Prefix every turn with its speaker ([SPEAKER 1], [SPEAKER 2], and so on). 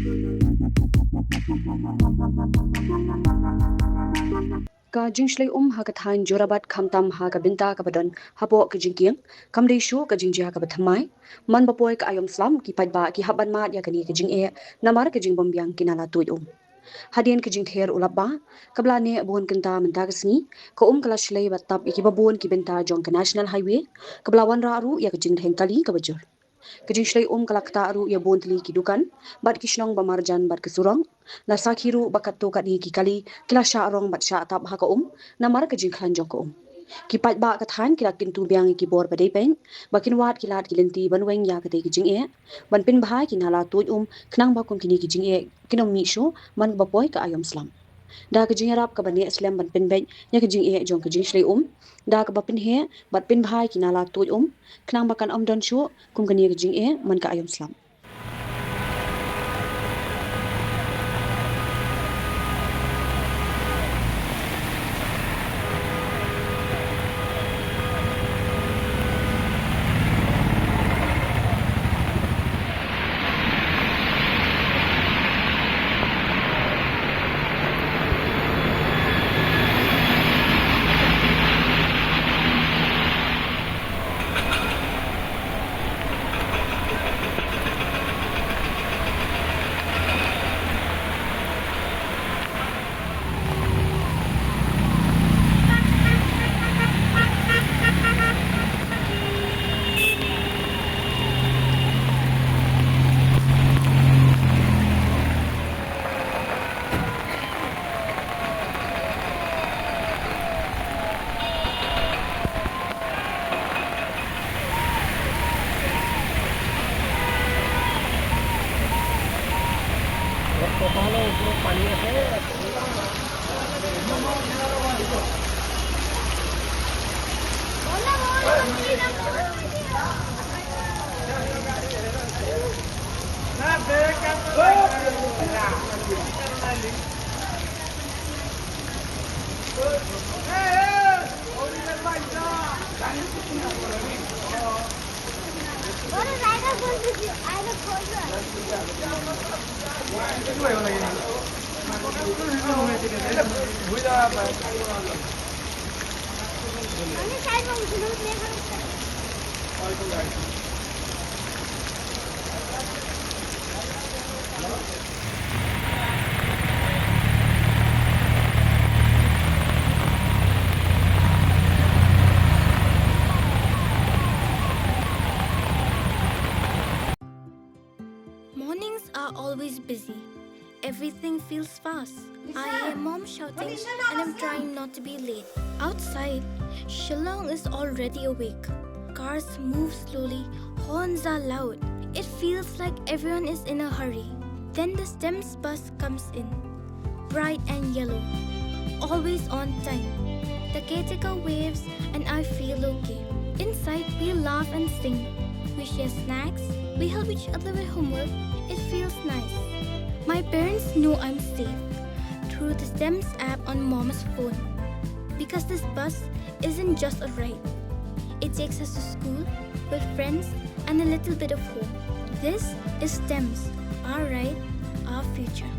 [SPEAKER 1] Ka jingshlei ha ka thain Jorabat khamtam ha ka Mynta ka badon hapo ka jingkieng kamdei shu ka jingjia ka thymmai man bapoi ka ayom slam ki paidbah ki haban ma ya kani ka jing'e namar ka jingbombyang kinala tuy hadien ka jingther Lapbah kabla ne buon kenta Mynta ka Sngi ka kala shlei batap ki babon ki Mynta jong ka national highway kabla wanrah aru ya ka jingtheng kali ka bajur kajing shlei kalakta aru ya bontli ki dukan bat ki shnong bamarjan bat ki surong na sakhiru bakatto ka di ki kali kila sha arong bat sha tap ha ka namar kajing khan jong ka ki pat ba ka than kila kintu byang ki bor badai peng bakin wat ki lat ki lenti banweng ya ka te ki jing ban pin bhai ki nala tuj khnang ba kum kini ki jing kinom mi shu man bapoi ka ayom slam da ka jing rap ka bani aslam ban pin ben ya ka jing jong ka jing shlei da ka bapin he bat pin bhai ki nala tuj khnang bakan don shu kum kani ka jing man ka ayom slam.
[SPEAKER 2] Mornings are always busy. Everything feels fast. I hear mom shouting and I'm trying not to be late. Outside, Shillong is already awake. Cars move slowly, horns are loud. It feels like everyone is in a hurry. Then the STEMS bus comes in, bright and yellow, always on time. The caretaker waves and I feel okay. Inside, we laugh and sing. We share snacks, we help each other with homework. It feels nice. My parents know I'm safe through the STEMS app on mom's phone. Because this bus isn't just a ride. It takes us to school with friends and a little bit of hope. This is STEMS, our ride, our future.